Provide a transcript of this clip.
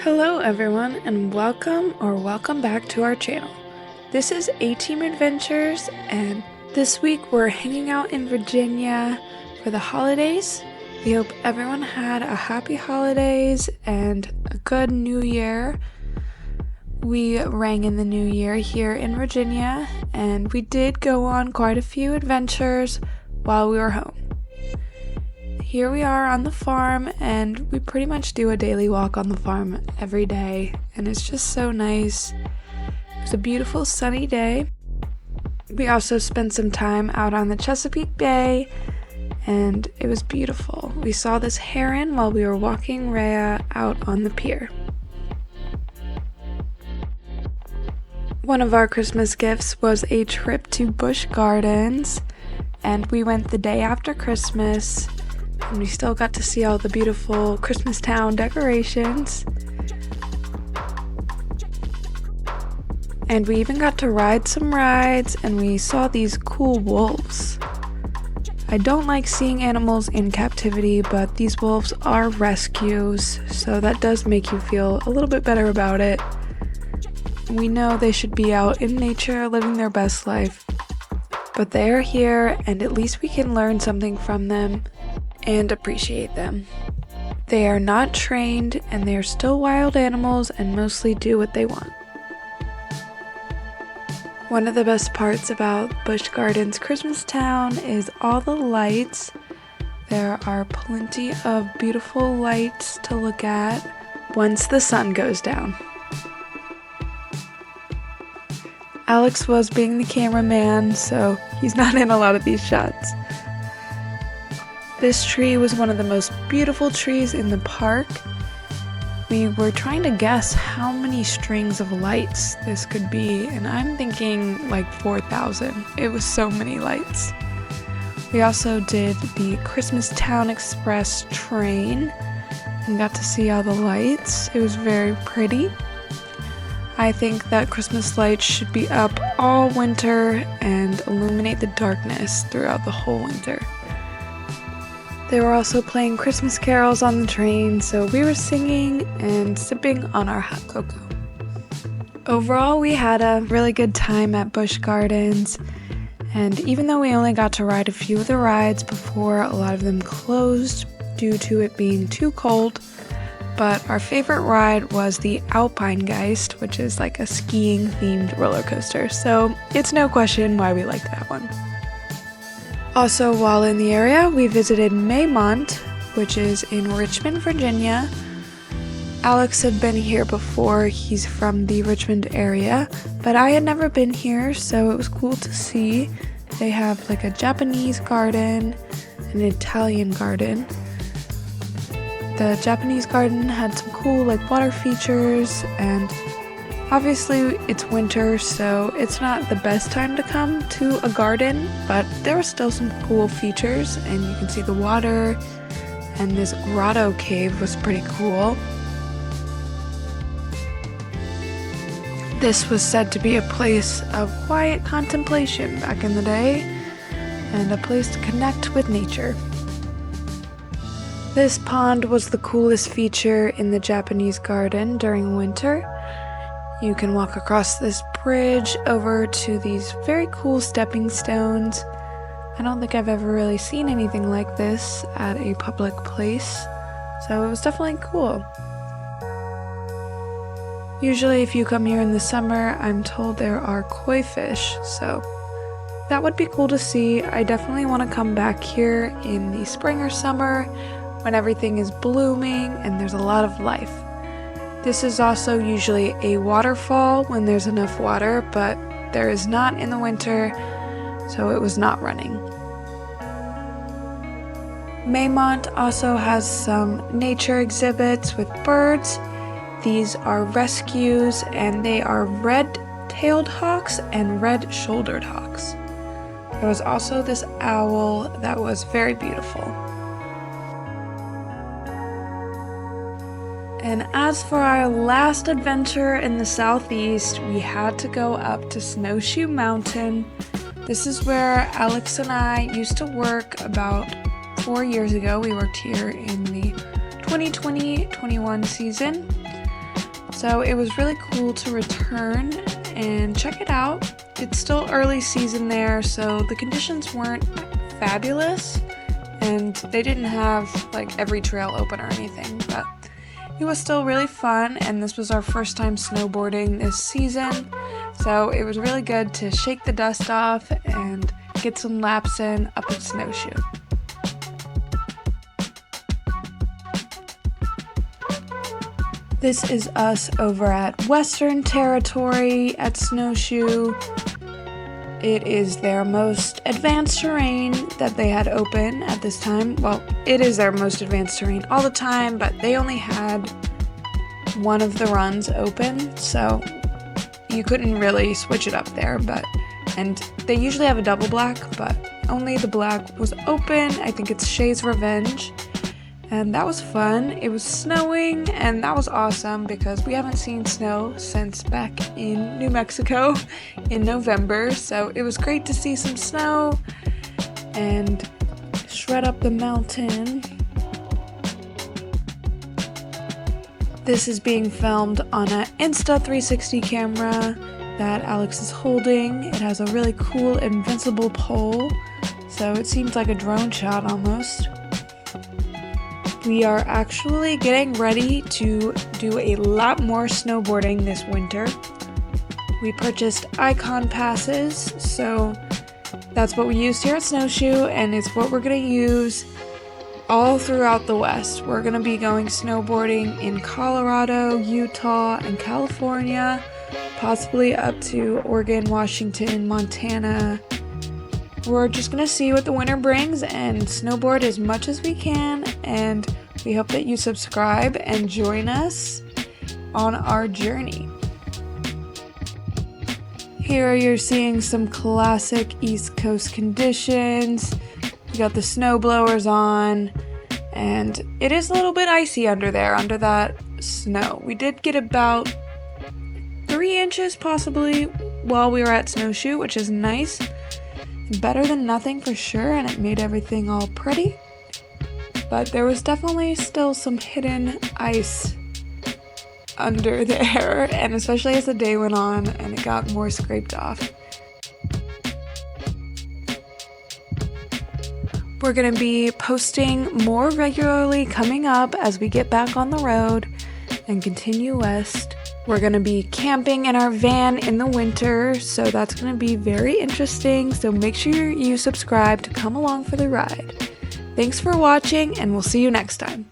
Hello everyone and welcome back to our channel. This is A-Team Adventures and this week we're hanging out in Virginia for the holidays. We hope everyone had a happy holidays and a good new year. We rang in the new year here in Virginia and we did go on quite a few adventures while we were home. Here we are on the farm, and we pretty much do a daily walk on the farm every day, and it's just so nice. It was a beautiful sunny day. We also spent some time out on the Chesapeake Bay, and it was beautiful. We saw this heron while we were walking Rhea out on the pier. One of our Christmas gifts was a trip to Busch Gardens, and we went the day after Christmas. And we still got to see all the beautiful Christmas town decorations. And we even got to ride some rides, and we saw these cool wolves. I don't like seeing animals in captivity, but these wolves are rescues, so that does make you feel a little bit better about it. We know they should be out in nature living their best life, but they are here, and at least we can learn something from them and appreciate them. They are not trained and they are still wild animals and mostly do what they want. One of the best parts about Busch Gardens Christmas Town is all the lights. There are plenty of beautiful lights to look at once the sun goes down. Alex was being the cameraman, so he's not in a lot of these shots. This tree was one of the most beautiful trees in the park. We were trying to guess how many strings of lights this could be, and I'm thinking like 4,000. It was so many lights. We also did the Christmas Town Express train and got to see all the lights. It was very pretty. I think that Christmas lights should be up all winter and illuminate the darkness throughout the whole winter. They were also playing Christmas carols on the train, so we were singing and sipping on our hot cocoa. Overall, we had a really good time at Busch Gardens, and even though we only got to ride a few of the rides before a lot of them closed due to it being too cold, but our favorite ride was the Alpinegeist, which is like a skiing themed roller coaster, so it's no question why we liked that one. Also, while in the area, we visited Maymont, which is in Richmond, Virginia. Alex had been here before. He's from the Richmond area, but I had never been here, so it was cool to see. They have like a Japanese garden, an Italian garden. The Japanese garden had some cool like water features, and obviously it's winter, so it's not the best time to come to a garden, but there were still some cool features, and you can see the water, and this grotto cave was pretty cool. This was said to be a place of quiet contemplation back in the day, and a place to connect with nature. This pond was the coolest feature in the Japanese garden during winter. You can walk across this bridge over to these very cool stepping stones. I don't think I've ever really seen anything like this at a public place, so it was definitely cool. Usually if you come here in the summer, I'm told there are koi fish, so that would be cool to see. I definitely want to come back here in the spring or summer when everything is blooming and there's a lot of life. This is also usually a waterfall when there's enough water, but there is not in the winter, so it was not running. Maymont also has some nature exhibits with birds. These are rescues, and they are red-tailed hawks and red-shouldered hawks. There was also this owl that was very beautiful. And as for our last adventure in the southeast, we had to go up to Snowshoe Mountain. This is where Alex and I used to work about 4 years ago. We worked here in the 2020-21 season. So it was really cool to return and check it out. It's still early season there, so the conditions weren't fabulous, and they didn't have like every trail open or anything, but it was still really fun, and this was our first time snowboarding this season, so it was really good to shake the dust off and get some laps in up at Snowshoe. This is us over at Western Territory at Snowshoe. It is their most advanced terrain that they had open at this time. Well, it is their most advanced terrain all the time, but they only had one of the runs open, so you couldn't really switch it up there. And they usually have a double black, but only the black was open. I think it's Shay's Revenge. And that was fun. It was snowing, and that was awesome because we haven't seen snow since back in New Mexico in November. So it was great to see some snow and shred up the mountain. This is being filmed on an Insta360 camera that Alex is holding. It has a really cool invincible pole, so it seems like a drone shot almost. We are actually getting ready to do a lot more snowboarding this winter. We purchased Icon passes, so that's what we used here at Snowshoe, and it's what we're going to use all throughout the West. We're going to be going snowboarding in Colorado, Utah, and California, possibly up to Oregon, Washington, Montana. We're just going to see what the winter brings and snowboard as much as we can, and we hope that you subscribe and join us on our journey. Here you're seeing some classic East Coast conditions. We got the snow blowers on, and it is a little bit icy under there, under that snow. We did get about 3 inches possibly while we were at Snowshoe, which is nice. Better than nothing for sure, and it made everything all pretty. But there was definitely still some hidden ice under there, and especially as the day went on and it got more scraped off. We're going to be posting more regularly coming up as we get back on the road and continue west. We're going to be camping in our van in the winter, so that's going to be very interesting. So make sure you subscribe to come along for the ride. Thanks for watching, and we'll see you next time.